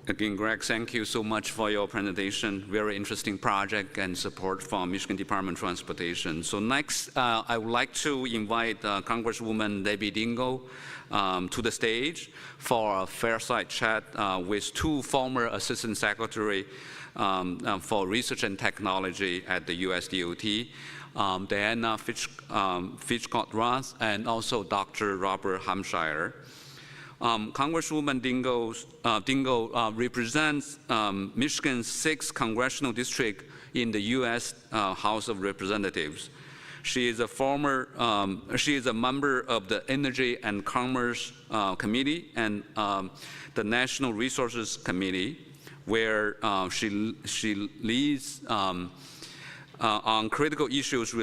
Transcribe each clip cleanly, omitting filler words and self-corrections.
Again, Greg, thank you so much for your presentation. Very interesting project and support from Michigan Department of Transportation. So next, I would like to invite Congresswoman Debbie Dingell to the stage for a Fireside chat with two former Assistant Secretary for Research and Technology at the USDOT, Diana Furchtgott-Roth, and also Dr. Robert Hampshire. Congresswoman Dingell represents Michigan's 6th Congressional District in the U.S. House of Representatives. She is a member of the Energy and Commerce Committee and the National Resources Committee, where she leads on critical issues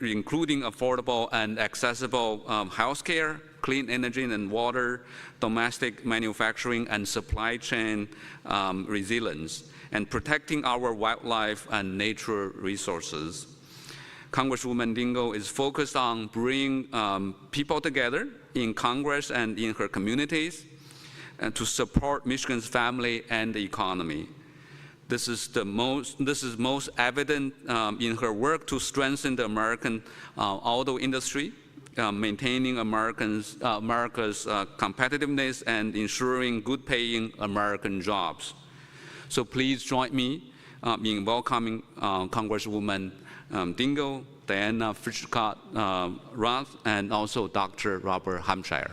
including affordable and accessible health care, clean energy and water, domestic manufacturing and supply chain resilience, and protecting our wildlife and nature resources. Congresswoman Dingell is focused on bringing people together in Congress and in her communities and to support Michigan's family and the economy. This is most evident in her work to strengthen the American auto industry, maintaining America's competitiveness and ensuring good-paying American jobs. So please join me in welcoming Congresswoman Dingell, Diana Furchtgott-Roth, and also Dr. Robert Hampshire.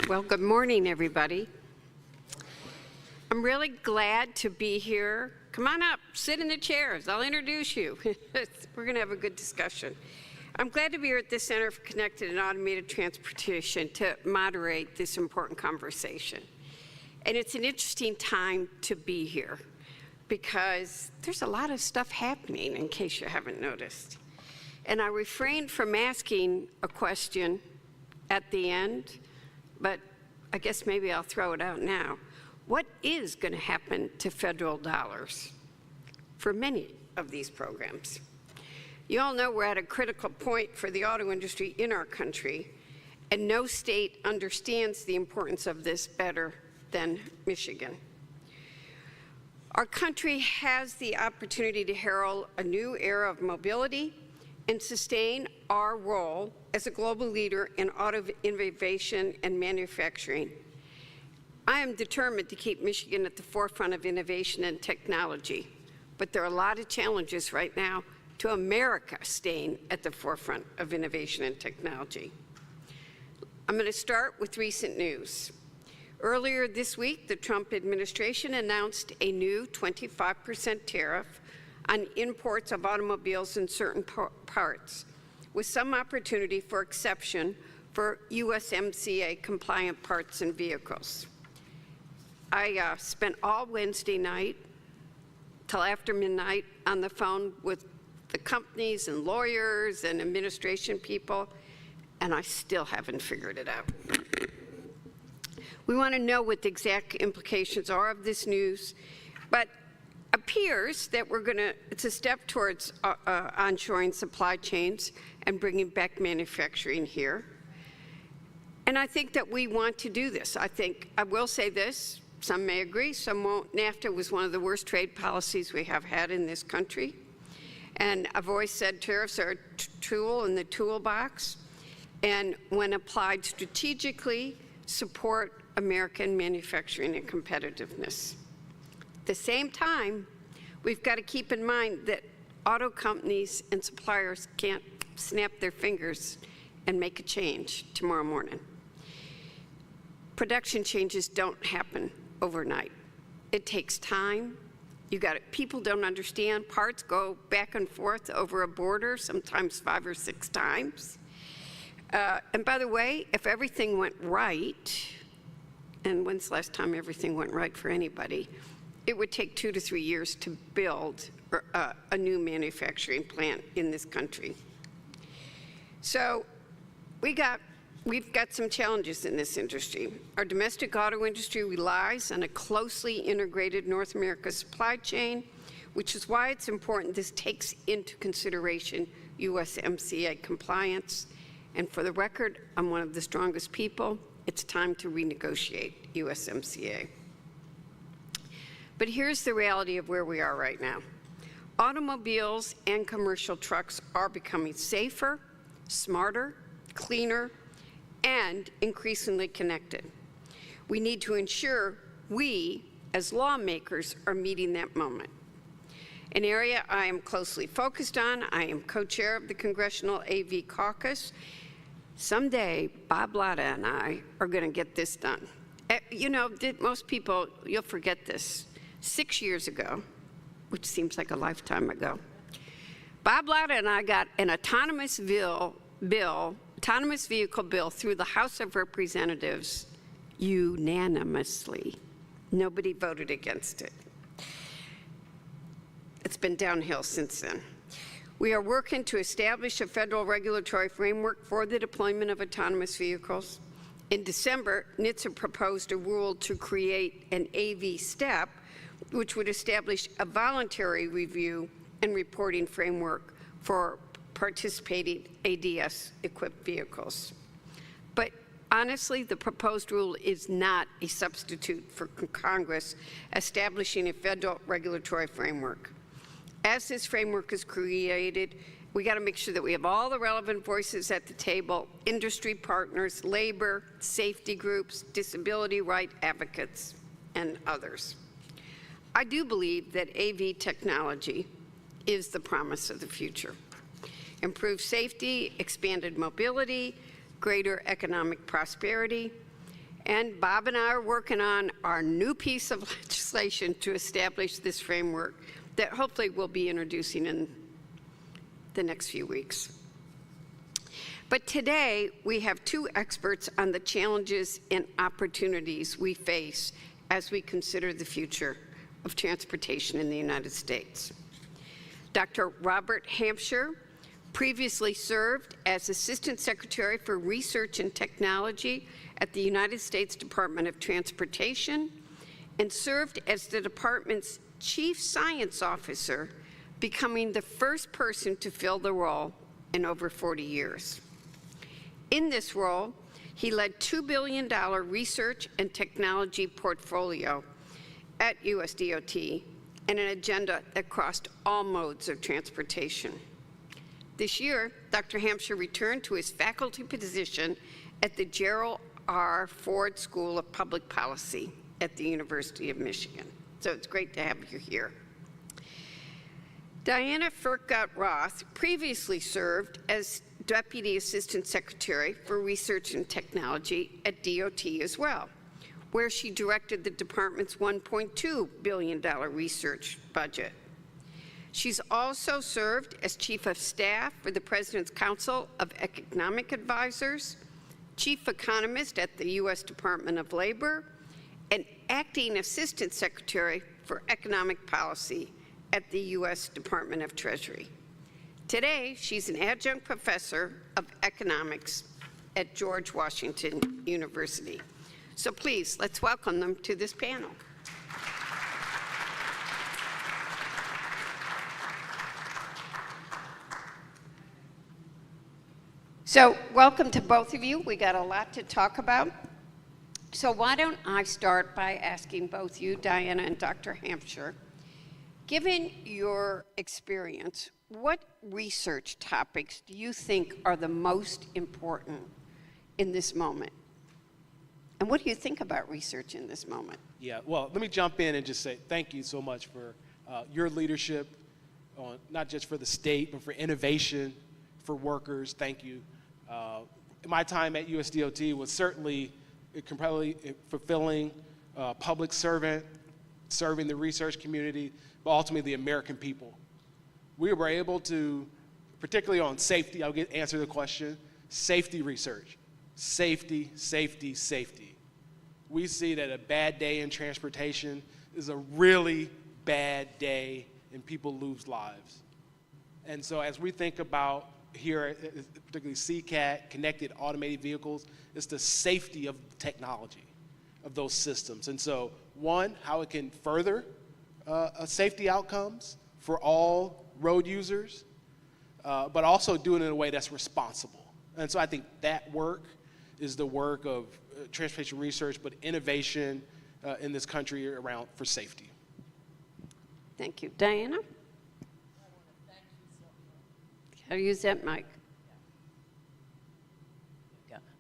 Well, good morning, everybody. I'm really glad to be here. Come on up, sit in the chairs. I'll introduce you. We're going to have a good discussion. I'm glad to be here at the Center for Connected and Automated Transportation to moderate this important conversation. And it's an interesting time to be here because there's a lot of stuff happening, in case you haven't noticed. And I refrained from asking a question at the end, but I guess maybe I'll throw it out now. What is going to happen to federal dollars for many of these programs? You all know we're at a critical point for the auto industry in our country, and no state understands the importance of this better than Michigan. Our country has the opportunity to herald a new era of mobility and sustain our role as a global leader in auto innovation and manufacturing. I am determined to keep Michigan at the forefront of innovation and technology, but there are a lot of challenges right now to America staying at the forefront of innovation and technology. I'm going to start with recent news. Earlier this week, the Trump administration announced a new 25% tariff on imports of automobiles and certain parts, with some opportunity for exception for USMCA compliant parts and vehicles. I spent all Wednesday night till after midnight on the phone with the companies and lawyers and administration people, and I still haven't figured it out. We want to know what the exact implications are of this news, but appears that it's a step towards onshoring supply chains and bringing back manufacturing here. And I think that we want to do this. I will say this, some may agree, some won't. NAFTA was one of the worst trade policies we have had in this country. And I've always said tariffs are a tool in the toolbox, and when applied strategically, support American manufacturing and competitiveness. At the same time, we've got to keep in mind that auto companies and suppliers can't snap their fingers and make a change tomorrow morning. Production changes don't happen overnight. It takes time. People don't understand. Parts go back and forth over a border, sometimes 5 or 6 times. And by the way, if everything went right, and when's the last time everything went right for anybody, it would take 2 to 3 years to build a new manufacturing plant in this country. So we've got some challenges in this industry. Our domestic auto industry relies on a closely integrated North America supply chain, which is why it's important this takes into consideration USMCA compliance. And for the record, I'm one of the strongest people. It's time to renegotiate USMCA. But here's the reality of where we are right now. Automobiles and commercial trucks are becoming safer, smarter, cleaner, and increasingly connected. We need to ensure we, as lawmakers, are meeting that moment. An area I am closely focused on, I am co-chair of the Congressional AV Caucus. Someday, Bob Latta and I are going to get this done. You know, most people, you'll forget this. 6 years ago, which seems like a lifetime ago, Bob Latta and I got an autonomous vehicle bill through the House of Representatives unanimously. Nobody voted against it. It's been downhill since then. We are working to establish a federal regulatory framework for the deployment of autonomous vehicles. In December, NHTSA proposed a rule to create an AV step, which would establish a voluntary review and reporting framework for participating ADS-equipped vehicles. But honestly, the proposed rule is not a substitute for Congress establishing a federal regulatory framework. As this framework is created, we got to make sure that we have all the relevant voices at the table: industry partners, labor, safety groups, disability right advocates, and others. I do believe that AV technology is the promise of the future. Improved safety, expanded mobility, greater economic prosperity, and Bob and I are working on our new piece of legislation to establish this framework that hopefully we'll be introducing in the next few weeks. But today, we have two experts on the challenges and opportunities we face as we consider the future of transportation in the United States. Dr. Robert Hampshire previously served as Assistant Secretary for Research and Technology at the United States Department of Transportation and served as the department's Chief Science Officer, becoming the first person to fill the role in over 40 years. In this role, he led $2 billion research and technology portfolio at USDOT and an agenda that crossed all modes of transportation. This year, Dr. Hampshire returned to his faculty position at the Gerald R. Ford School of Public Policy at the University of Michigan. So it's great to have you here. Diana Furchtgott-Roth previously served as Deputy Assistant Secretary for Research and Technology at DOT as well, where she directed the department's $1.2 billion research budget. She's also served as Chief of Staff for the President's Council of Economic Advisors, Chief Economist at the U.S. Department of Labor, and Acting Assistant Secretary for Economic Policy at the U.S. Department of Treasury. Today, she's an adjunct professor of economics at George Washington University. So please, let's welcome them to this panel. So welcome to both of you. We got a lot to talk about. So why don't I start by asking both you, Diana and Dr. Hampshire, given your experience, what research topics do you think are the most important in this moment? And what do you think about research in this moment? Yeah, well, let me jump in and just say thank you so much for your leadership, not just for the state, but for innovation, for workers. Thank you. My time at USDOT was certainly completely fulfilling, public servant, serving the research community, but ultimately the American people. We were able to, particularly on safety, I'll answer the question, safety research. Safety, safety, safety. We see that a bad day in transportation is a really bad day and people lose lives. And so as we think about here, particularly CCAT, connected automated vehicles, it's the safety of technology, of those systems. And so one, how it can further safety outcomes for all road users, but also doing it in a way that's responsible. And so I think that work is the work of transportation research, but innovation in this country around for safety. Thank you. Diana? How to use that mic.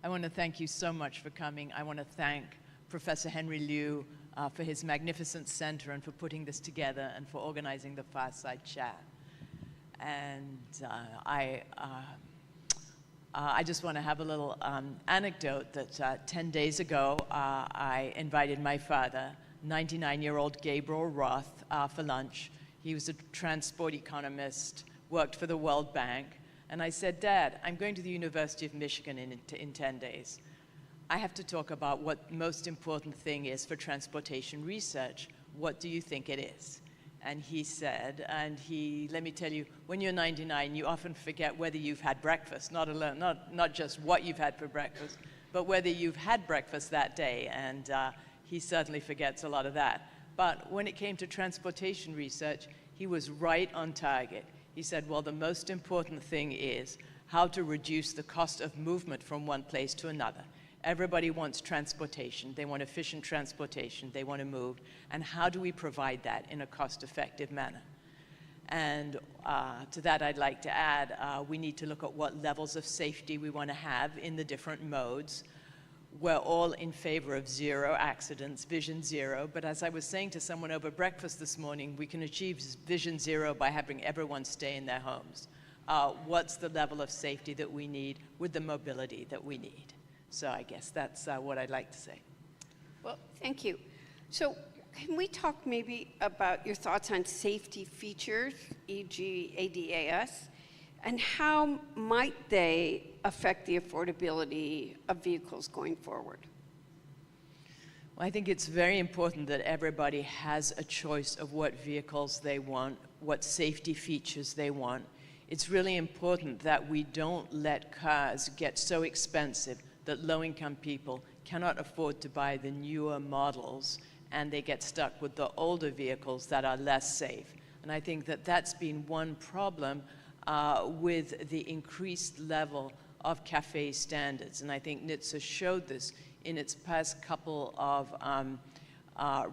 I want to thank you so much for coming. I want to thank Professor Henry Liu for his magnificent center and for putting this together and for organizing the Fireside Chat. And I just want to have a little anecdote that 10 days ago, I invited my father, 99-year-old Gabriel Roth, for lunch. He was a transport economist, worked for the World Bank. And I said, Dad, I'm going to the University of Michigan in 10 days. I have to talk about what the most important thing is for transportation research. What do you think it is? And he said, let me tell you, when you're 99, you often forget whether you've had breakfast, not just what you've had for breakfast, but whether you've had breakfast that day. And he certainly forgets a lot of that. But when it came to transportation research, he was right on target. He said, well, the most important thing is how to reduce the cost of movement from one place to another. Everybody wants transportation. They want efficient transportation. They want to move. And how do we provide that in a cost-effective manner? And to that, I'd like to add, we need to look at what levels of safety we want to have in the different modes. We're all in favor of zero accidents, vision zero. But as I was saying to someone over breakfast this morning, we can achieve vision zero by having everyone stay in their homes. What's the level of safety that we need with the mobility that we need? So I guess that's what I'd like to say. Well, thank you. So can we talk maybe about your thoughts on safety features, e.g. ADAS, and how might they affect the affordability of vehicles going forward? Well, I think it's very important that everybody has a choice of what vehicles they want, what safety features they want. It's really important that we don't let cars get so expensive that low-income people cannot afford to buy the newer models and they get stuck with the older vehicles that are less safe. And I think that that's been one problem with the increased level of CAFE standards. And I think NHTSA showed this in its past couple of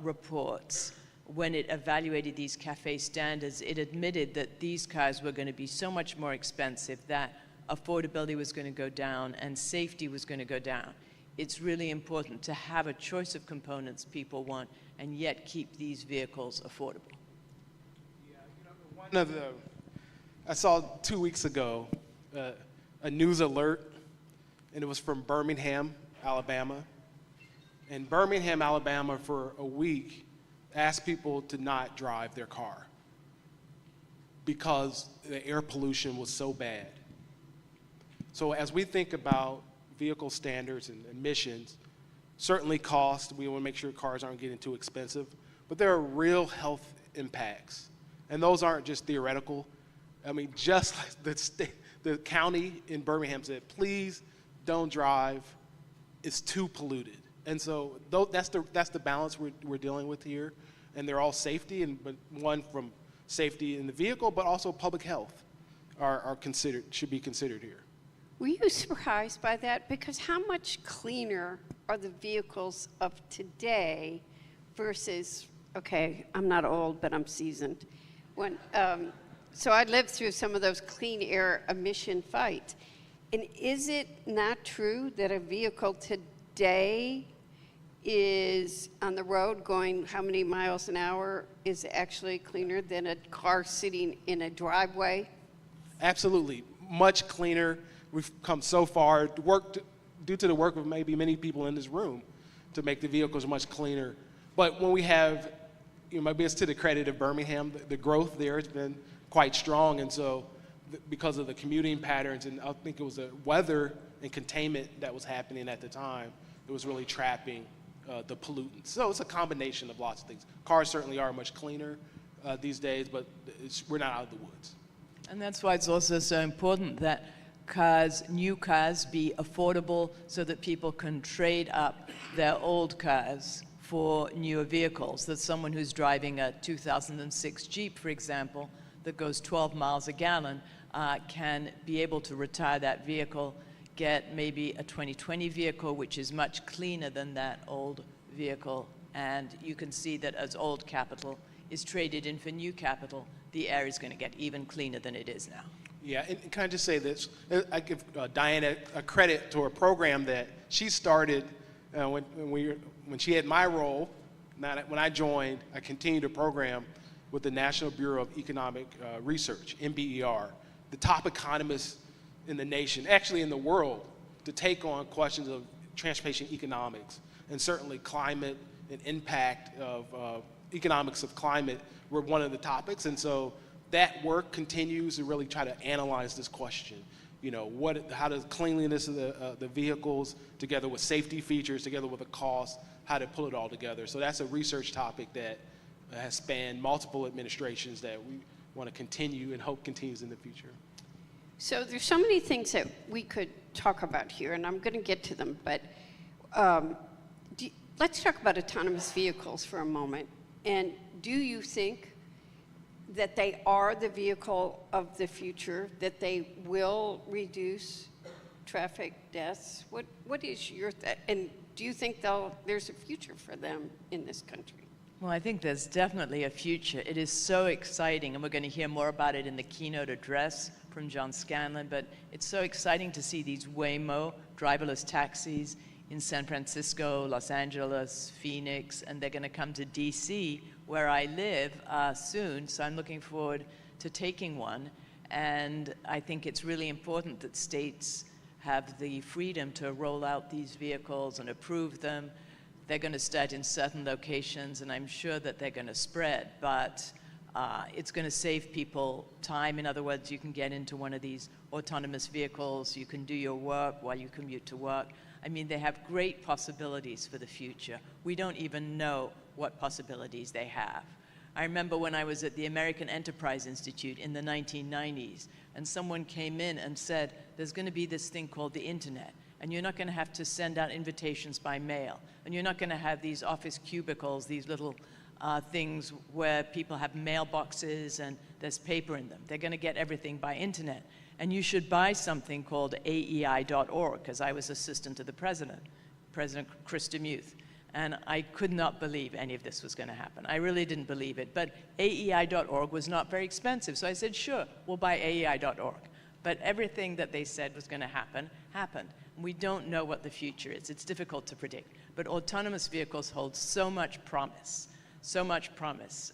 reports. When it evaluated these CAFE standards, it admitted that these cars were going to be so much more expensive that affordability was going to go down and safety was going to go down. It's really important to have a choice of components people want and yet keep these vehicles affordable. Yeah, I saw 2 weeks ago a news alert, and it was from Birmingham, Alabama. And Birmingham, Alabama, for a week, asked people to not drive their car because the air pollution was so bad. So as we think about vehicle standards and emissions, certainly cost, we want to make sure cars aren't getting too expensive, but there are real health impacts. And those aren't just theoretical. I mean, just like the county in Birmingham said, please don't drive, it's too polluted. And so that's the balance we're dealing with here. And they're all safety, but one from safety in the vehicle, but also public health should be considered here. Were you surprised by that? Because how much cleaner are the vehicles of today versus, okay, I'm not old, but I'm seasoned. So I lived through some of those clean air emission fights. And is it not true that a vehicle today is on the road going how many miles an hour is actually cleaner than a car sitting in a driveway? Absolutely, much cleaner. We've come so far, due to the work of maybe many people in this room, to make the vehicles much cleaner. But when we have, maybe it's to the credit of Birmingham, the growth there has been quite strong, and so because of the commuting patterns, and I think it was the weather and containment that was happening at the time, it was really trapping the pollutants. So it's a combination of lots of things. Cars certainly are much cleaner these days, but we're not out of the woods. And that's why it's also so important that new cars be affordable so that people can trade up their old cars for newer vehicles. That someone who's driving a 2006 Jeep, for example, that goes 12 miles a gallon can be able to retire that vehicle, get maybe a 2020 vehicle, which is much cleaner than that old vehicle. And you can see that as old capital is traded in for new capital, the air is going to get even cleaner than it is now. Yeah, and can I just say this? I give Diana a credit to a program that she started when she had my role. When I joined, I continued a program with the National Bureau of Economic Research, NBER, the top economists in the nation, actually in the world, to take on questions of transportation economics, and certainly climate and impact of economics of climate were one of the topics. And so that work continues to really try to analyze this question. You know, how does cleanliness of the vehicles, together with safety features, together with the cost, how to pull it all together. So that's a research topic that has spanned multiple administrations that we want to continue and hope continues in the future. So there's so many things that we could talk about here, and I'm going to get to them, but let's talk about autonomous vehicles for a moment. And do you think that they are the vehicle of the future, that they will reduce traffic deaths? What is your, and do you think there's a future for them in this country? Well, I think there's definitely a future. It is so exciting, and we're going to hear more about it in the keynote address from John Scanlon, but it's so exciting to see these Waymo driverless taxis in San Francisco, Los Angeles, Phoenix, and they're going to come to DC, where I live, soon, so I'm looking forward to taking one. And I think it's really important that states have the freedom to roll out these vehicles and approve them. They're going to start in certain locations, and I'm sure that they're going to spread, but it's going to save people time. In other words, you can get into one of these autonomous vehicles, you can do your work while you commute to work. I mean, they have great possibilities for the future. We don't even know what possibilities they have. I remember when I was at the American Enterprise Institute in the 1990s, and someone came in and said, there's going to be this thing called the internet, and you're not going to have to send out invitations by mail, and you're not going to have these office cubicles, these little things where people have mailboxes and there's paper in them. They're going to get everything by internet. And you should buy something called AEI.org, because I was assistant to the president, President Chris DeMuth. And I could not believe any of this was going to happen. I really didn't believe it. But AEI.org was not very expensive. So I said, sure, we'll buy AEI.org. But everything that they said was going to happen, happened. We don't know what the future is. It's difficult to predict. But autonomous vehicles hold so much promise,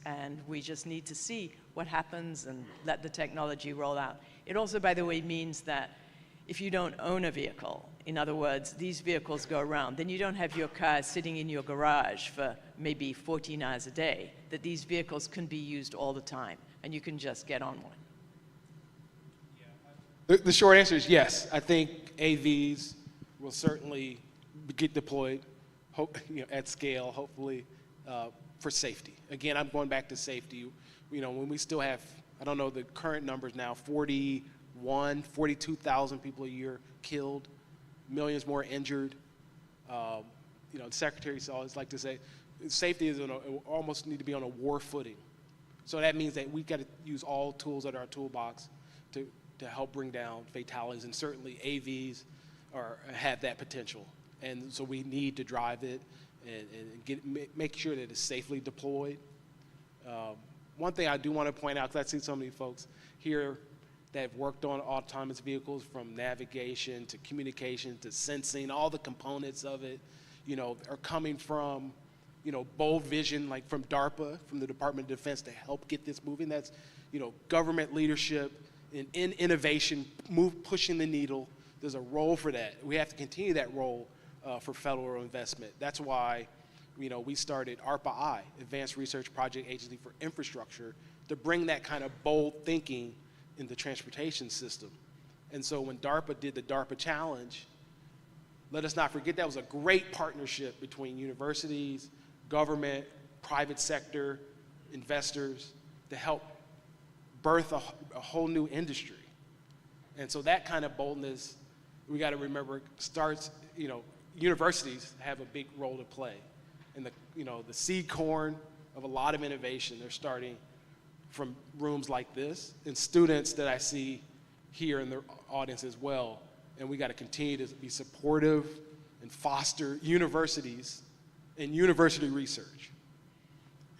and we just need to see what happens and let the technology roll out. It also, by the way, means that if you don't own a vehicle, in other words, these vehicles go around, then you don't have your car sitting in your garage for maybe 14 hours a day, that these vehicles can be used all the time, and you can just get on one. The short answer is yes. I think AVs will certainly get deployed at scale, hopefully, for safety. Again, I'm going back to safety. When we still have, I don't know the current numbers now, 42,000 people a year killed, millions more injured. The secretaries always like to say, safety is almost need to be on a war footing. So that means that we got to use all tools at our toolbox to help bring down fatalities, and certainly AVs have that potential. And so we need to drive it and make sure that it's safely deployed. One thing I do want to point out, because I see so many folks here that have worked on autonomous vehicles, from navigation to communication to sensing, all the components of it, are coming from, bold vision, like from DARPA, from the Department of Defense, to help get this moving. That's, government leadership in innovation, pushing the needle. There's a role for that. We have to continue that role for federal investment. That's why, we started ARPA-I, Advanced Research Project Agency for Infrastructure, to bring that kind of bold thinking in the transportation system. And so when DARPA did the DARPA Challenge, let us not forget that was a great partnership between universities, government, private sector, investors, to help birth a whole new industry. And so that kind of boldness, we got to remember, starts, universities have a big role to play. And the seed corn of a lot of innovation, they're starting from rooms like this, and students that I see, here in the audience as well, and we got to continue to be supportive and foster universities and university research.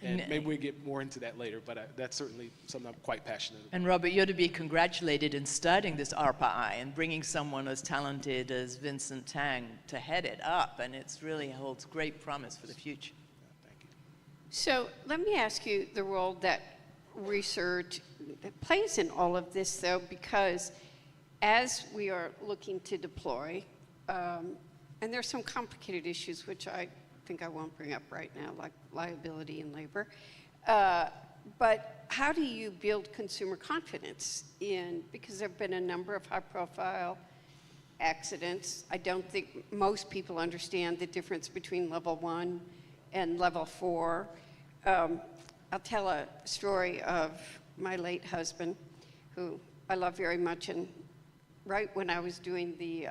And maybe we'll get more into that later, but that's certainly something I'm quite passionate about. And Robert, you're to be congratulated in starting this ARPA-I and bringing someone as talented as Vincent Tang to head it up, and it really holds great promise for the future. Thank you. So let me ask you the role that research plays in all of this, though, because as we are looking to deploy, and there's some complicated issues which I think I won't bring up right now, like liability and labor, but how do you build consumer confidence in, because there have been a number of high-profile accidents. I don't think most people understand the difference between level 1 and level 4. I'll tell a story of my late husband, who I love very much, and right when I was doing the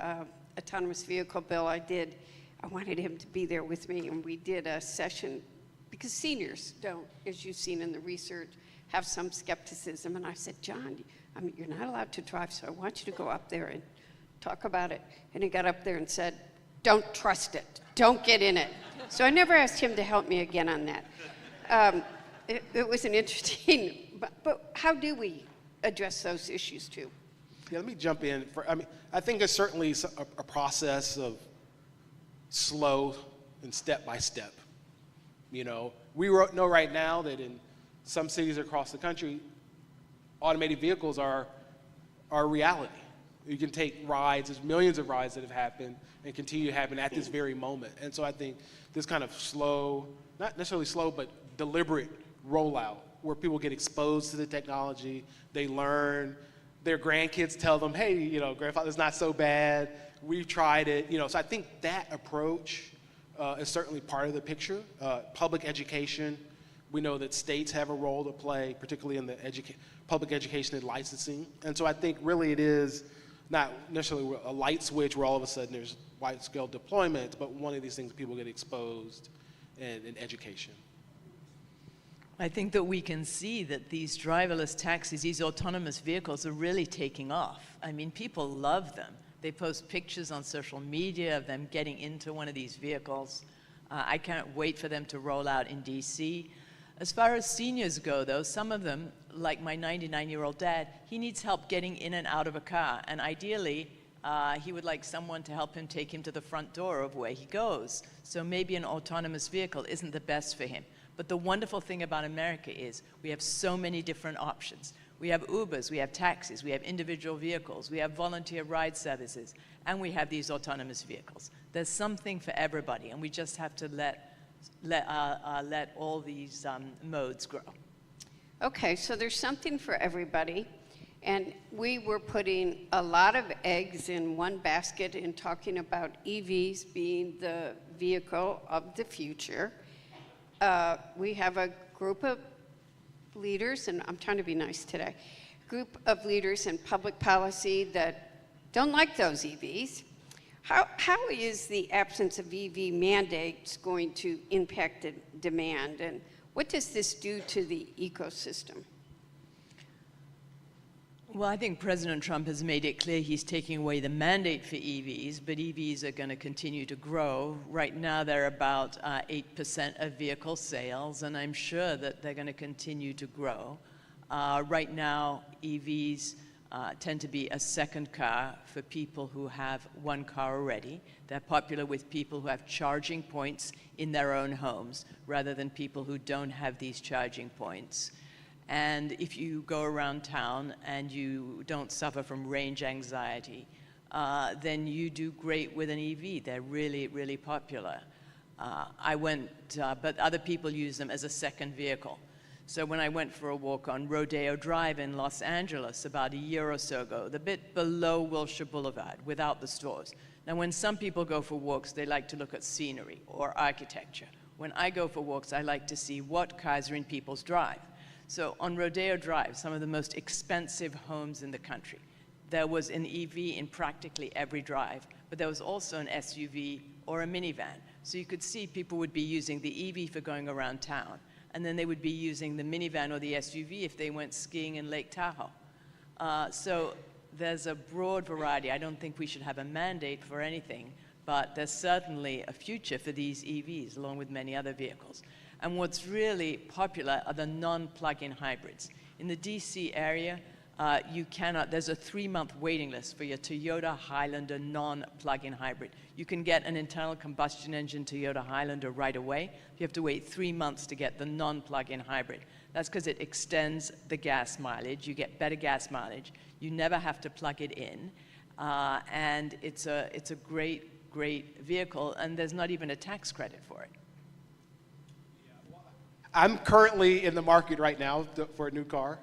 autonomous vehicle bill, I wanted him to be there with me, and we did a session, because seniors don't, as you've seen in the research, have some skepticism, and I said, John, you're not allowed to drive, so I want you to go up there and talk about it. And he got up there and said, don't trust it, don't get in it. So I never asked him to help me again on that. It was an interesting, but how do we address those issues too? Yeah, let me jump in. I think it's certainly a process of slow and step by step. You know, we know right now that in some cities across the country, automated vehicles are a reality. You can take rides, there's millions of rides that have happened and continue to happen at this very moment. And so I think this kind of slow, not necessarily slow, but deliberate rollout where people get exposed to the technology, they learn, their grandkids tell them, hey, you know, grandfather, it's not so bad, we've tried it, you know. So I think that approach is certainly part of the picture. Public education, we know that states have a role to play, particularly in the public education and licensing. And so I think really it is not necessarily a light switch where all of a sudden there's wide-scale deployment, but one of these things people get exposed in education. I think that we can see that these driverless taxis, these autonomous vehicles are really taking off. I mean, people love them. They post pictures on social media of them getting into one of these vehicles. I can't wait for them to roll out in DC. As far as seniors go, though, some of them, like my 99-year-old dad, he needs help getting in and out of a car. And ideally, he would like someone to help him take him to the front door of where he goes. So maybe an autonomous vehicle isn't the best for him. But the wonderful thing about America is we have so many different options. We have Ubers, we have taxis, we have individual vehicles, we have volunteer ride services, and we have these autonomous vehicles. There's something for everybody, and we just have to let all these modes grow. Okay, so there's something for everybody, and we were putting a lot of eggs in one basket in talking about EVs being the vehicle of the future. We have a group of leaders, and I'm trying to be nice today, group of leaders in public policy that don't like those EVs. How is the absence of EV mandates going to impact the demand, and what does this do to the ecosystem? Well, I think President Trump has made it clear he's taking away the mandate for EVs, but EVs are going to continue to grow. Right now, they're about 8% of vehicle sales, and I'm sure that they're going to continue to grow. Right now, EVs tend to be a second car for people who have one car already. They're popular with people who have charging points in their own homes, rather than people who don't have these charging points. And if you go around town and you don't suffer from range anxiety, then you do great with an EV. They're really, really popular. But other people use them as a second vehicle. So when I went for a walk on Rodeo Drive in Los Angeles about a year or so ago, the bit below Wilshire Boulevard, without the stores. Now, when some people go for walks, they like to look at scenery or architecture. When I go for walks, I like to see what cars are in people's drive. So on Rodeo Drive, some of the most expensive homes in the country, there was an EV in practically every drive, but there was also an SUV or a minivan. So you could see people would be using the EV for going around town, and then they would be using the minivan or the SUV if they went skiing in Lake Tahoe. So there's a broad variety. I don't think we should have a mandate for anything, but there's certainly a future for these EVs, along with many other vehicles. And what's really popular are the non-plug-in hybrids. In the DC area, there's a 3-month waiting list for your Toyota Highlander non-plug-in hybrid. You can get an internal combustion engine Toyota Highlander right away. You have to wait 3 months to get the non-plug-in hybrid. That's because it extends the gas mileage. You get better gas mileage. You never have to plug it in. And it's a great, great vehicle, and there's not even a tax credit for it. I'm currently in the market right now for a new car.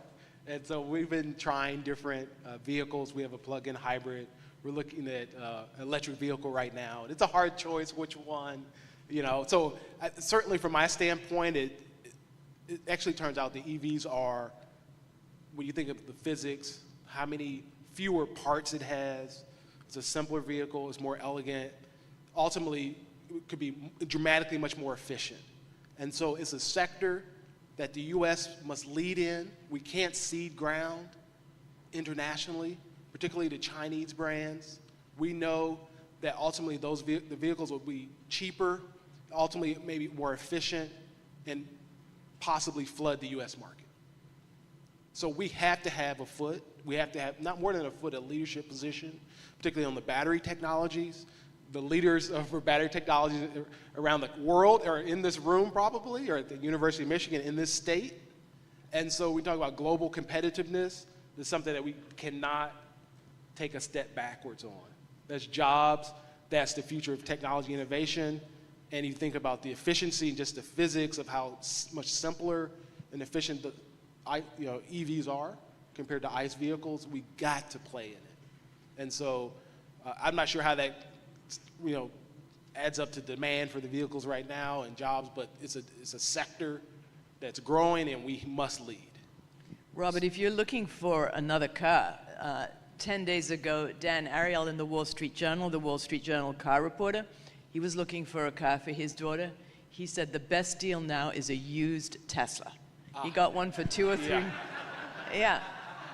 And so we've been trying different vehicles. We have a plug-in hybrid. We're looking at an electric vehicle right now. It's a hard choice, which one, So certainly from my standpoint, it actually turns out the EVs are, when you think of the physics, how many fewer parts it has. It's a simpler vehicle. It's more elegant. Ultimately, it could be dramatically much more efficient. And so it's a sector that the U.S. must lead in. We can't cede ground internationally, particularly the Chinese brands. We know that ultimately the vehicles will be cheaper, ultimately maybe more efficient, and possibly flood the U.S. market. So we have to have a foot. We have to have not more than a foot, a leadership position, particularly on the battery technologies. The leaders for battery technologies around the world are in this room probably, or at the University of Michigan in this state. And so we talk about global competitiveness. It's something that we cannot take a step backwards on. That's jobs, that's the future of technology innovation. And you think about the efficiency and just the physics of how much simpler and efficient the EVs are compared to ICE vehicles. We got to play in it. And so I'm not sure how that adds up to demand for the vehicles right now and jobs, but it's a sector that's growing and we must lead. Robert, if you're looking for another car, 10 days ago, Dan Ariel in the Wall Street Journal car reporter, he was looking for a car for his daughter. He said the best deal now is a used Tesla. He got one for 2 or 3. Yeah.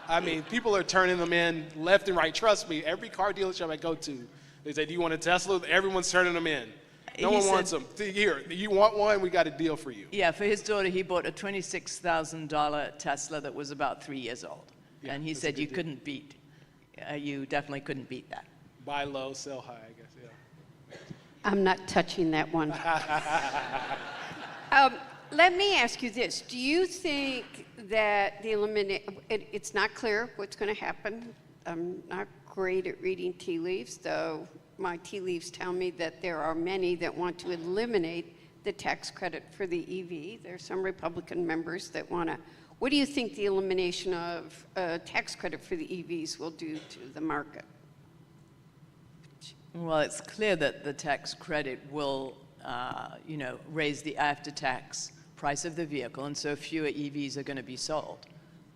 I mean, people are turning them in left and right. Trust me, every car dealership I go to, they say, do you want a Tesla? Everyone's turning them in. No one wants them. Here, you want one? We got a deal for you. Yeah, for his daughter, he bought a $26,000 Tesla that was about 3 years old. Yeah, and he said you couldn't beat. You definitely couldn't beat that. Buy low, sell high, I guess, yeah. I'm not touching that one. Let me ask you this. Do you think that it's not clear what's going to happen. I'm not great at reading tea leaves, though my tea leaves tell me that there are many that want to eliminate the tax credit for the EV. There are some Republican members that want to. What do you think the elimination of tax credit for the EVs will do to the market? Well, it's clear that the tax credit will, raise the after-tax price of the vehicle, and so fewer EVs are going to be sold.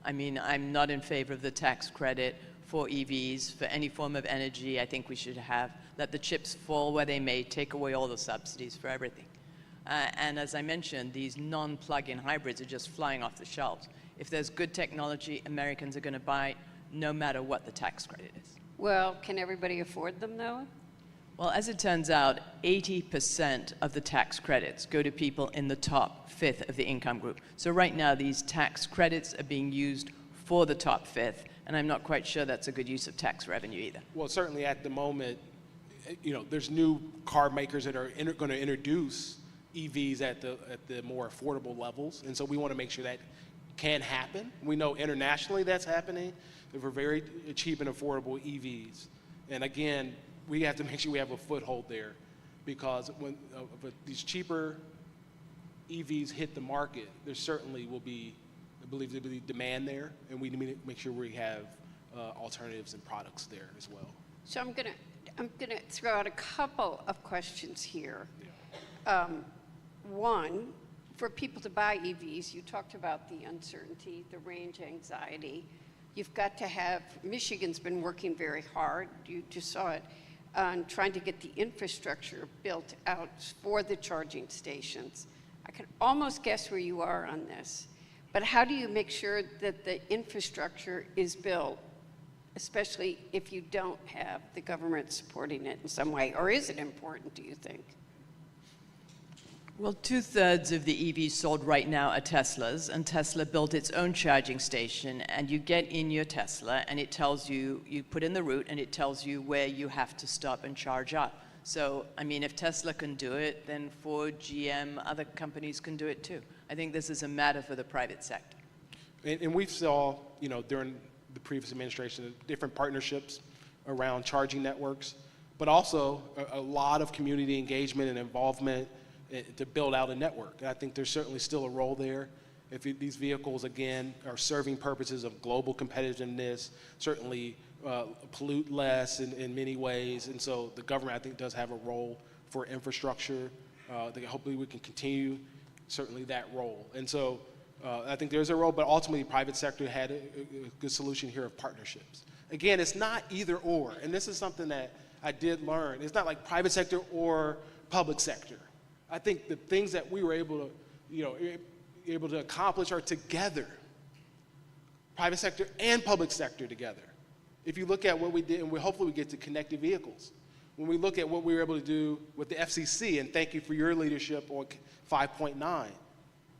I mean, I'm not in favor of the tax credit for EVs, for any form of energy. I think we should let the chips fall where they may, take away all the subsidies for everything. And as I mentioned, these non-plug-in hybrids are just flying off the shelves. If there's good technology, Americans are going to buy it no matter what the tax credit is. Well, can everybody afford them, though? Well, as it turns out, 80% of the tax credits go to people in the top fifth of the income group. So right now, these tax credits are being used for the top fifth, and I'm not quite sure that's a good use of tax revenue either. Well, certainly at the moment, there's new car makers that are going to introduce EVs at the more affordable levels, and so we want to make sure that can happen. We know internationally that's happening. That we're very cheap and affordable EVs, and again, we have to make sure we have a foothold there, because when these cheaper EVs hit the market, there certainly will be, I believe there will be demand there, and we need to make sure we have alternatives and products there as well. So I'm gonna throw out a couple of questions here. Yeah. One, for people to buy EVs, you talked about the uncertainty, the range anxiety. You've got to have, Michigan's been working very hard, you just saw it, on trying to get the infrastructure built out for the charging stations. I can almost guess where you are on this, but how do you make sure that the infrastructure is built especially if you don't have the government supporting it in some way? Or is it important, do you think? Well, 2/3 of the EVs sold right now are Teslas, and Tesla built its own charging station, and you get in your Tesla, and it tells you, you put in the route, and it tells you where you have to stop and charge up. So, I mean, if Tesla can do it, then Ford, GM, other companies can do it too. I think this is a matter for the private sector. And we saw, you know, during the previous administration, different partnerships around charging networks, but also a lot of community engagement and involvement to build out a network. And I think there's certainly still a role there. If these vehicles, again, are serving purposes of global competitiveness, certainly pollute less in many ways. And so the government, I think, does have a role for infrastructure. Hopefully we can continue, certainly, that role. And so I think there's a role, but ultimately private sector had a good solution here of partnerships. Again, it's not either or. And this is something that I did learn. It's not like private sector or public sector. I think the things that we were able to accomplish are together, private sector and public sector together. If you look at what we did, and hopefully we get to connected vehicles. When we look at what we were able to do with the FCC, and thank you for your leadership on 5.9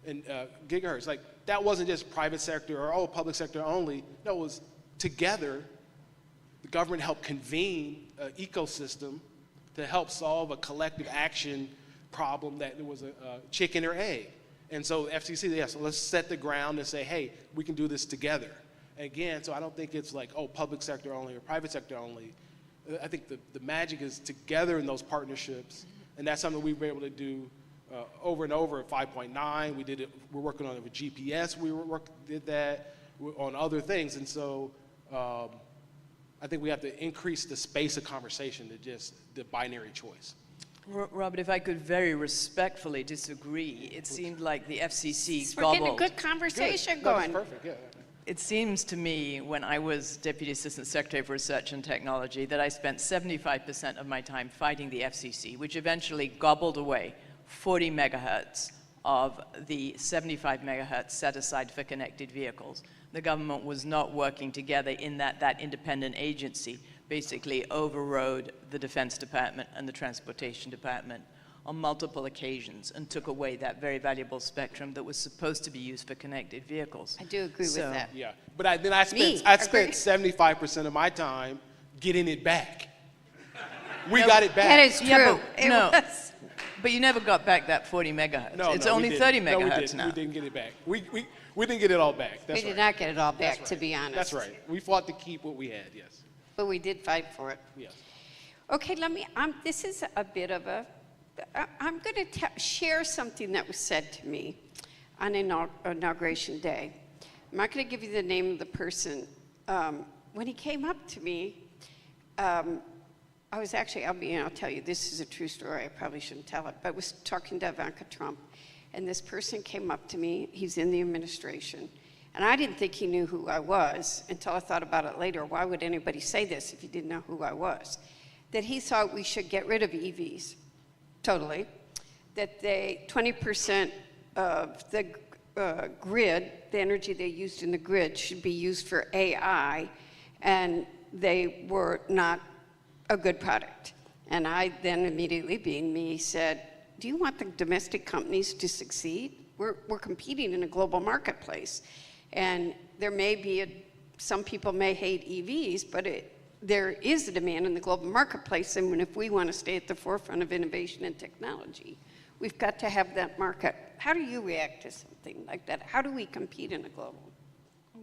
and gigahertz, like that wasn't just private sector or public sector only. No, it was together. The government helped convene an ecosystem to help solve a collective action problem that there was a chicken or egg. And so FCC, yeah, so let's set the ground and say, hey, we can do this together. And again, so I don't think it's like, oh, public sector only or private sector only. I think the magic is together in those partnerships, and that's something we were able to do over and over at 5.9. We did it, we're working on it with GPS, did that on other things. And so I think we have to increase the space of conversation to just the binary choice. Robert, if I could very respectfully disagree, it seemed like the FCC We're getting a good conversation going. That's perfect, yeah. It seems to me, when I was Deputy Assistant Secretary for Research and Technology, that I spent 75% of my time fighting the FCC, which eventually gobbled away 40 megahertz of the 75 megahertz set aside for connected vehicles. The government was not working together in that independent agency basically overrode the Defense Department and the Transportation Department on multiple occasions and took away that very valuable spectrum that was supposed to be used for connected vehicles. I do agree with that. Yeah, but I spent 75% of my time getting it back. We got it back. That is true. Yeah, but you never got back that 40 megahertz. No, it's no, only 30 megahertz now. We didn't get it back. We didn't get it all back. That's We right. did not get it all back, That's to right. be honest. That's right. We fought to keep what we had, yes. But we did fight for it. Yes. Okay, this is a bit of I'm going to share something that was said to me on Inauguration Day. I'm not going to give you the name of the person. When he came up to me, I was actually, I'll tell you, this is a true story. I probably shouldn't tell it, but I was talking to Ivanka Trump, and this person came up to me. He's in the administration, and I didn't think he knew who I was until I thought about it later. Why would anybody say this if he didn't know who I was? That he thought we should get rid of EVs, totally. That 20% of the grid, the energy they used in the grid, should be used for AI, and they were not a good product. And I then immediately, being me, said, do you want the domestic companies to succeed? We're competing in a global marketplace. And there may be, some people may hate EVs, but there is a demand in the global marketplace. And if we want to stay at the forefront of innovation and technology, we've got to have that market. How do you react to something like that? How do we compete in a global?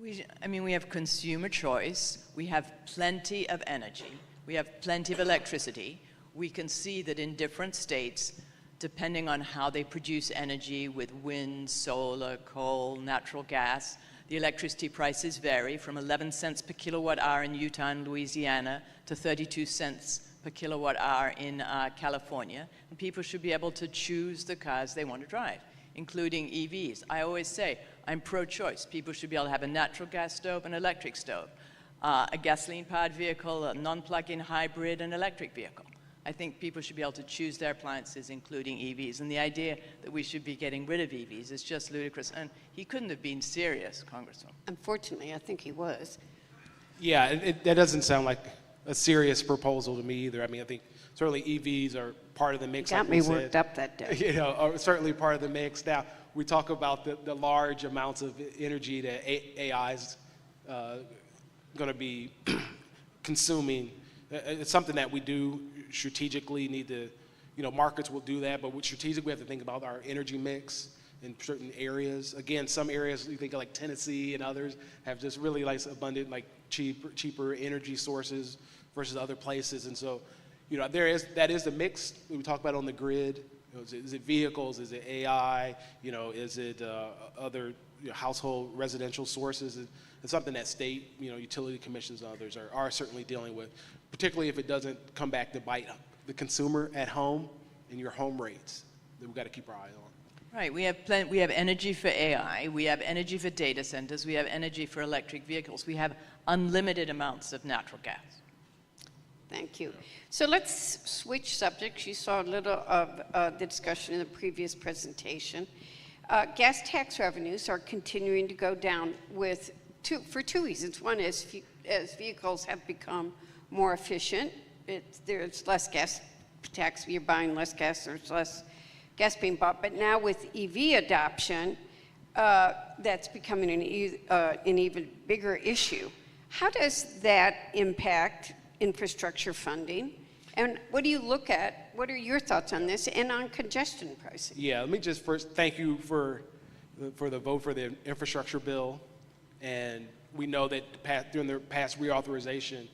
We have consumer choice. We have plenty of energy. We have plenty of electricity. We can see that in different states, depending on how they produce energy with wind, solar, coal, natural gas, the electricity prices vary from 11 cents per kilowatt hour in Utah and Louisiana to 32 cents per kilowatt hour in California. And people should be able to choose the cars they want to drive, including EVs. I always say, I'm pro-choice. People should be able to have a natural gas stove and electric stove, a gasoline-powered vehicle, a non-plug-in hybrid, and electric vehicle. I think people should be able to choose their appliances, including EVs. And the idea that we should be getting rid of EVs is just ludicrous. And he couldn't have been serious, Congresswoman. Unfortunately, I think he was. Yeah, that doesn't sound like a serious proposal to me either. I mean, I think certainly EVs are part of the mix. Got like me we worked said. up that day. You know, are certainly part of the mix. Now, we talk about the large amounts of energy that AI is going to be consuming. It's something that we do strategically need to, you know, markets will do that, but strategically we have to think about our energy mix in certain areas. Again, some areas you think of like Tennessee and others have just really like abundant, like cheaper energy sources versus other places. And so, you know, that is the mix we talk about on the grid. You know, is it vehicles? Is it AI? You know, is it other household residential sources? It's something that state, you know, utility commissions and others are certainly dealing with, particularly if it doesn't come back to bite the consumer at home and your home rates that we've got to keep our eye on. Right, we have energy for AI, we have energy for data centers, we have energy for electric vehicles. We have unlimited amounts of natural gas. Thank you. So let's switch subjects. You saw a little of the discussion in the previous presentation. Gas tax revenues are continuing to go down for two reasons. One is as vehicles have become more efficient, there's less gas tax, you're buying less gas, there's less gas being bought. But now with EV adoption, that's becoming an even bigger issue. How does that impact infrastructure funding? And what do you look at? What are your thoughts on this and on congestion pricing? Yeah, let me just first thank you for the vote for the infrastructure bill. And we know that during the past reauthorization,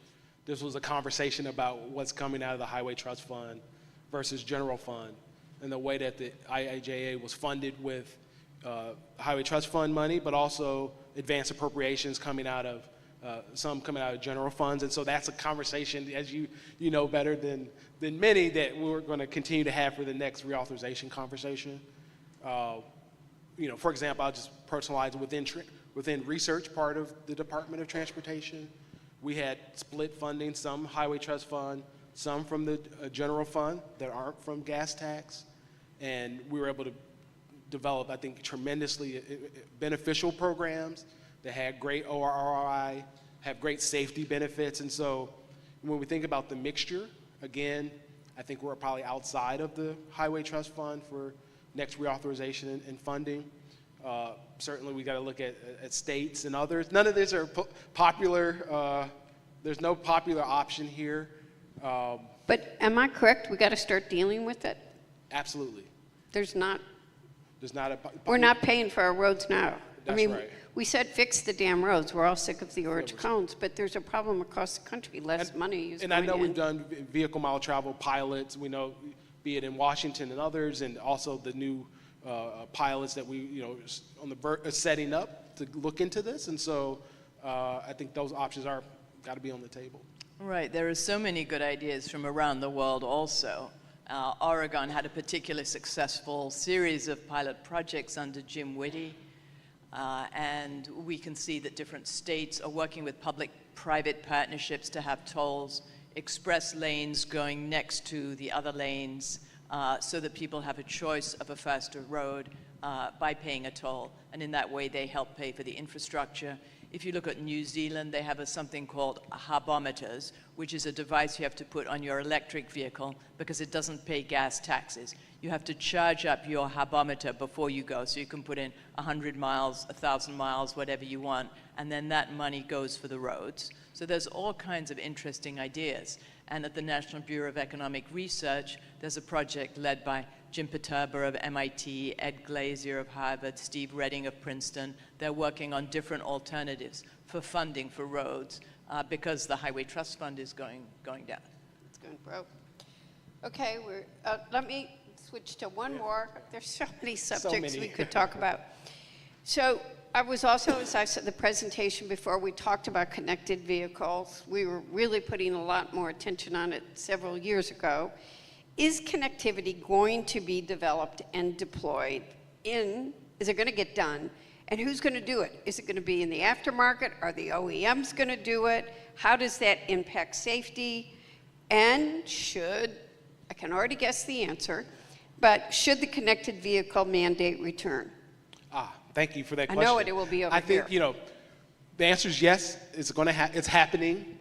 this was a conversation about what's coming out of the Highway Trust Fund versus general fund, and the way that the IIJA was funded with Highway Trust Fund money, but also advanced appropriations coming out of some coming out of general funds. And so that's a conversation, as you know better than many, that we're going to continue to have for the next reauthorization conversation. You know, for example, I'll just personalize it within research part of the Department of Transportation. We had split funding, some Highway Trust Fund, some from the general fund that aren't from gas tax. And we were able to develop, I think, tremendously beneficial programs that had great ORRI, have great safety benefits. And so when we think about the mixture, again, I think we're probably outside of the Highway Trust Fund for next reauthorization and funding. Certainly we got to look at states and others. None of these are popular. There's no popular option here. But am I correct? We got to start dealing with it? Absolutely. There's not a. We're not paying for our roads now. That's right. We said fix the damn roads. We're all sick of the orange cones, but there's a problem across the country. Less money is going in. And I know we've done vehicle mile travel pilots. We know, be it in Washington and others, and also the new pilots that we, on the setting up to look into this. And so I think those options are got to be on the table. Right. There are so many good ideas from around the world also. Oregon had a particularly successful series of pilot projects under Jim Whitty. And we can see that different states are working with public-private partnerships to have tolls, express lanes going next to the other lanes, so that people have a choice of a faster road by paying a toll. And in that way, they help pay for the infrastructure. If you look at New Zealand, they have something called harbometers, which is a device you have to put on your electric vehicle because it doesn't pay gas taxes. You have to charge up your harbometer before you go, so you can put in 100 miles, 1,000 miles, whatever you want, and then that money goes for the roads. So there's all kinds of interesting ideas. And at the National Bureau of Economic Research, there's a project led by Jim Paterba of MIT, Ed Glazier of Harvard, Steve Redding of Princeton. They're working on different alternatives for funding for roads because the Highway Trust Fund is going down. It's going broke. Okay, let me switch to one more. There's so many subjects we could talk about. So I was also, as I said, the presentation before, we talked about connected vehicles. We were really putting a lot more attention on it several years ago. Is connectivity going to be developed and deployed is it going to get done? And who's going to do it? Is it going to be in the aftermarket? Are the OEMs going to do it? How does that impact safety? And I can already guess the answer, but should the connected vehicle mandate return? Thank you for that question. I know it will be over I think, here. The answer is yes. It's happening.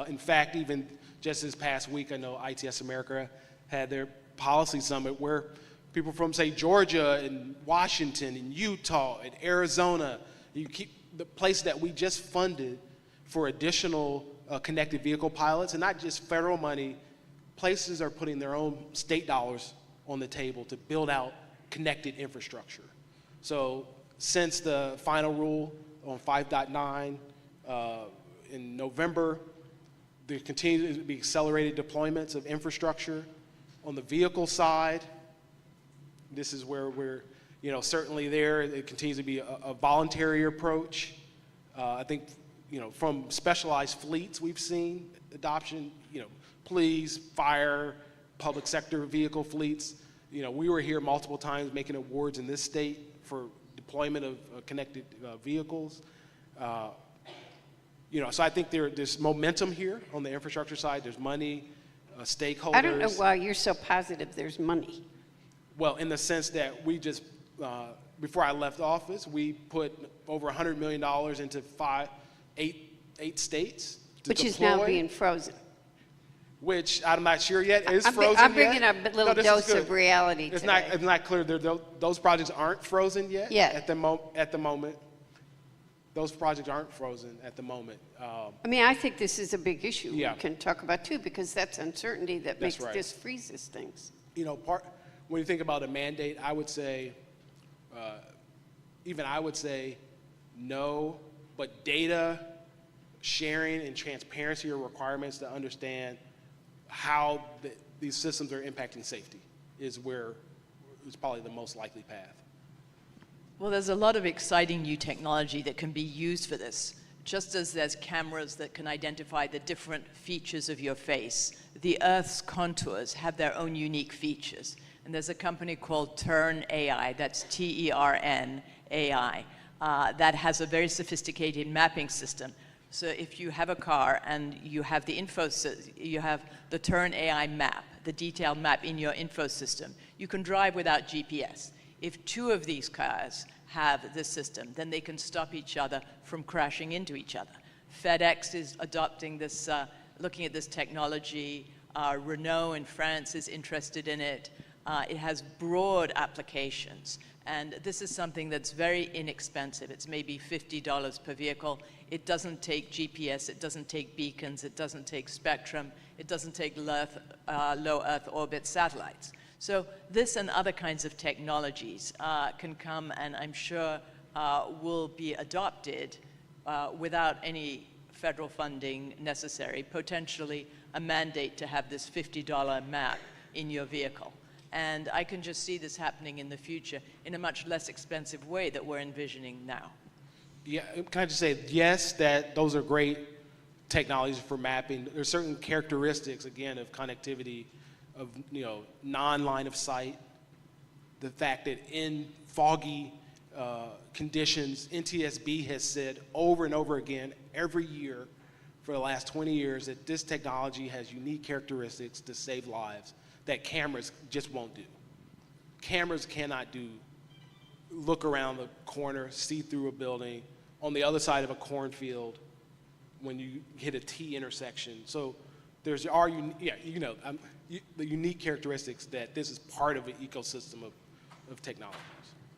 In fact, even just this past week, I know ITS America had their policy summit where people from, say, Georgia and Washington and Utah and Arizona, you keep the place that we just funded for additional connected vehicle pilots, and not just federal money, places are putting their own state dollars on the table to build out connected infrastructure. So since the final rule on 5.9 in November, there continue to be accelerated deployments of infrastructure. On the vehicle side, this is where we're, certainly there, it continues to be a voluntary approach. I think, from specialized fleets, we've seen adoption, police, fire, public sector vehicle fleets. We were here multiple times making awards in this state for deployment of connected vehicles. So I think there's momentum here on the infrastructure side. There's money, stakeholders. I don't know why you're so positive there's money. Well, in the sense that we just, before I left office, we put over $100 million into eight states to Which deploy, is now being frozen. Which I'm not sure yet is frozen I'm bringing yet. a little dose of reality It's today. not, it's not clear. Those projects aren't frozen yet. Yeah. At the moment. Those projects aren't frozen at the moment. I think this is a big issue Yeah. we can talk about too, because that's uncertainty that That's makes right. this freezes things. When you think about a mandate, I would say, no, but data sharing and transparency are requirements to understand how these systems are impacting safety is probably the most likely path. Well, there's a lot of exciting new technology that can be used for this. Just as there's cameras that can identify the different features of your face, the Earth's contours have their own unique features. And there's a company called Tern AI, that's Tern AI, that has a very sophisticated mapping system. So if you have a car and you have the you have the Tern AI map, the detailed map in your info system, you can drive without GPS. If two of these cars have this system, then they can stop each other from crashing into each other. FedEx is adopting this, looking at this technology. Renault in France is interested in it. It has broad applications. And this is something that's very inexpensive. It's maybe $50 per vehicle. It doesn't take GPS, it doesn't take beacons, it doesn't take spectrum, it doesn't take low Earth orbit satellites. So this and other kinds of technologies can come and I'm sure will be adopted without any federal funding necessary, potentially a mandate to have this $50 map in your vehicle. And I can just see this happening in the future in a much less expensive way that we're envisioning now. Yeah, can I just say, yes, that those are great technologies for mapping. There's certain characteristics, again, of connectivity, of non-line of sight. The fact that in foggy conditions, NTSB has said over and over again every year for the last 20 years that this technology has unique characteristics to save lives that cameras just won't do. Cameras cannot look around the corner, see through a building, on the other side of a cornfield when you hit a T intersection. So the unique characteristics that this is part of an ecosystem of technologies.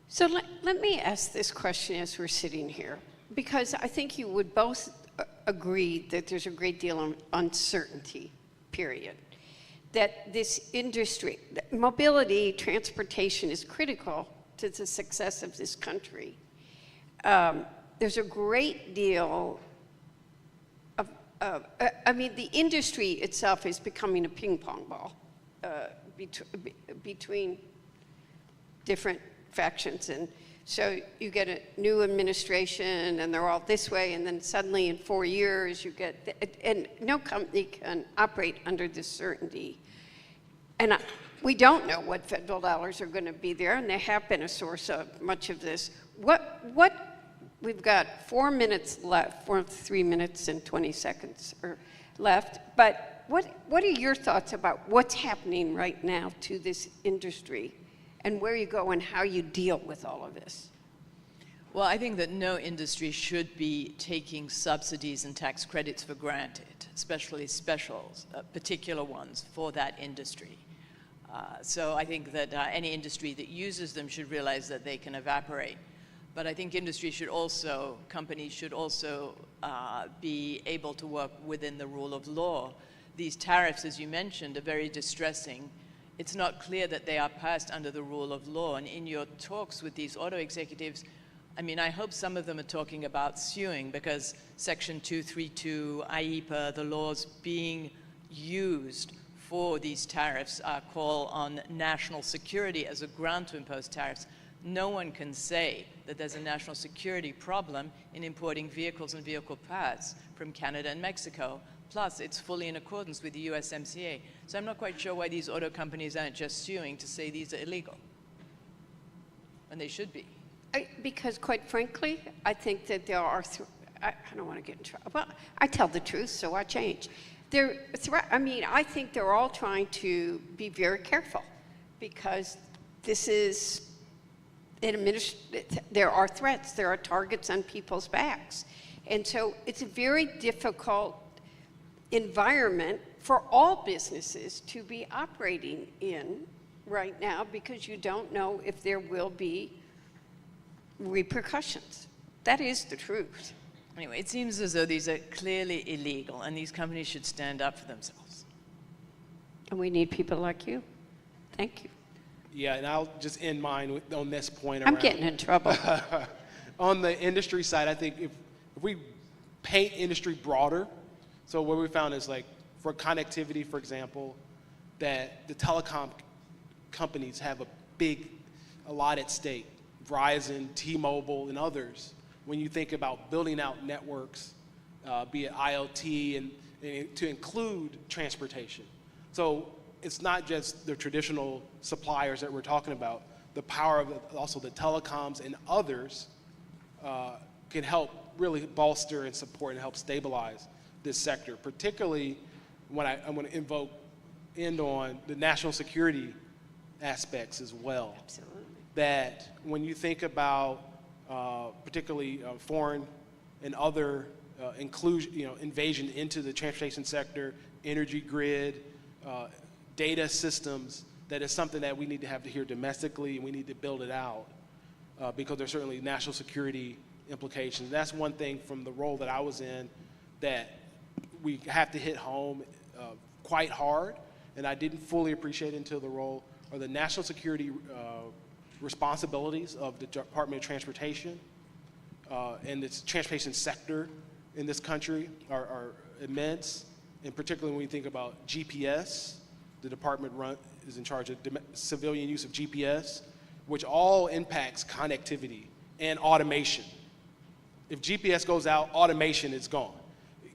So let me ask this question as we're sitting here, because I think you would both agree that there's a great deal of uncertainty, period. That this industry, mobility, transportation is critical to the success of this country. There's a great deal of, the industry itself is becoming a ping pong ball between different factions. And so you get a new administration and they're all this way, and then suddenly in 4 years you get, and no company can operate under this certainty. And we don't know what federal dollars are going to be there, and they have been a source of much of this. We've got 4 minutes left, 3 minutes and 20 seconds left, but what are your thoughts about what's happening right now to this industry and where you go and how you deal with all of this? Well, I think that no industry should be taking subsidies and tax credits for granted, especially specials, particular ones for that industry. So I think that any industry that uses them should realize that they can evaporate. But I think industry should also, companies should also be able to work within the rule of law. These tariffs, as you mentioned, are very distressing. It's not clear that they are passed under the rule of law. And in your talks with these auto executives, I mean, I hope some of them are talking about suing, because Section 232, IEPA, the laws being used for these tariffs call on national security as a ground to impose tariffs. No one can say that there's a national security problem in importing vehicles and vehicle parts from Canada and Mexico. Plus, it's fully in accordance with the USMCA. So I'm not quite sure why these auto companies aren't just suing to say these are illegal. And they should be. Because quite frankly, I think that there are, I don't want to get in trouble. Well, I tell the truth, so I change. I think they're all trying to be very careful, because this is, there are threats, there are targets on people's backs. And so it's a very difficult environment for all businesses to be operating in right now, because you don't know if there will be repercussions. That is the truth. Anyway, it seems as though these are clearly illegal, and these companies should stand up for themselves. And we need people like you. Thank you. Yeah, and I'll just end mine on this point. I'm getting in trouble. On the industry side, I think if we paint industry broader, so what we found is, like, for connectivity, for example, that the telecom companies have a lot at stake. Verizon, T-Mobile, and others. When you think about building out networks, be it IoT, and to include transportation. So it's not just the traditional suppliers that we're talking about. The power of also the telecoms and others can help really bolster and support and help stabilize this sector, particularly when I'm going to end on the national security aspects as well. Absolutely. That when you think about particularly foreign and other invasion into the transportation sector, energy grid, data systems, that is something that we need to have here domestically, and we need to build it out because there's certainly national security implications. That's one thing from the role that I was in that we have to hit home quite hard, and I didn't fully appreciate until the role, or the national security responsibilities of the Department of Transportation and its transportation sector in this country are immense, and particularly when we think about GPS. The department is in charge of civilian use of GPS, which all impacts connectivity and automation. If GPS goes out, automation is gone.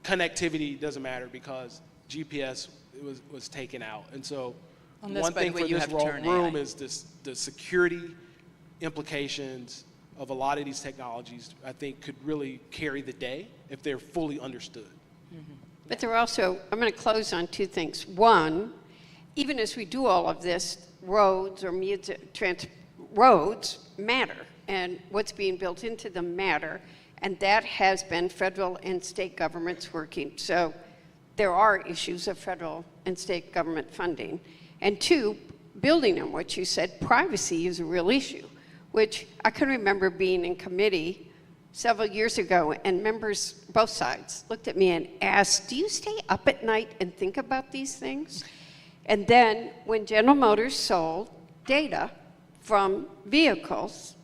Connectivity doesn't matter because GPS was taken out. And so one thing for this room is the security implications of a lot of these technologies, I think, could really carry the day if they're fully understood. Mm-hmm. But there are also, I'm going to close on two things. One, even as we do all of this, roads matter, and what's being built into them matter, and that has been federal and state governments working. So there are issues of federal and state government funding. And two, building on what you said, privacy is a real issue, which I can remember being in committee several years ago, and members, both sides, looked at me and asked, do you stay up at night and think about these things? And then when General Motors sold data from vehicles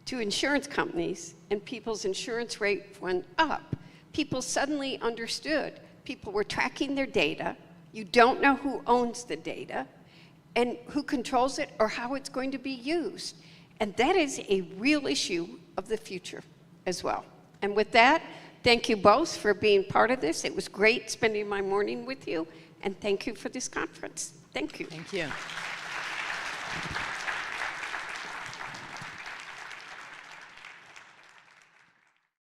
to insurance companies and people's insurance rate went up, people suddenly understood. People were tracking their data. You don't know who owns the data and who controls it or how it's going to be used. And that is a real issue of the future as well. And with that, thank you both for being part of this. It was great spending my morning with you. And thank you for this conference. Thank you. Thank you.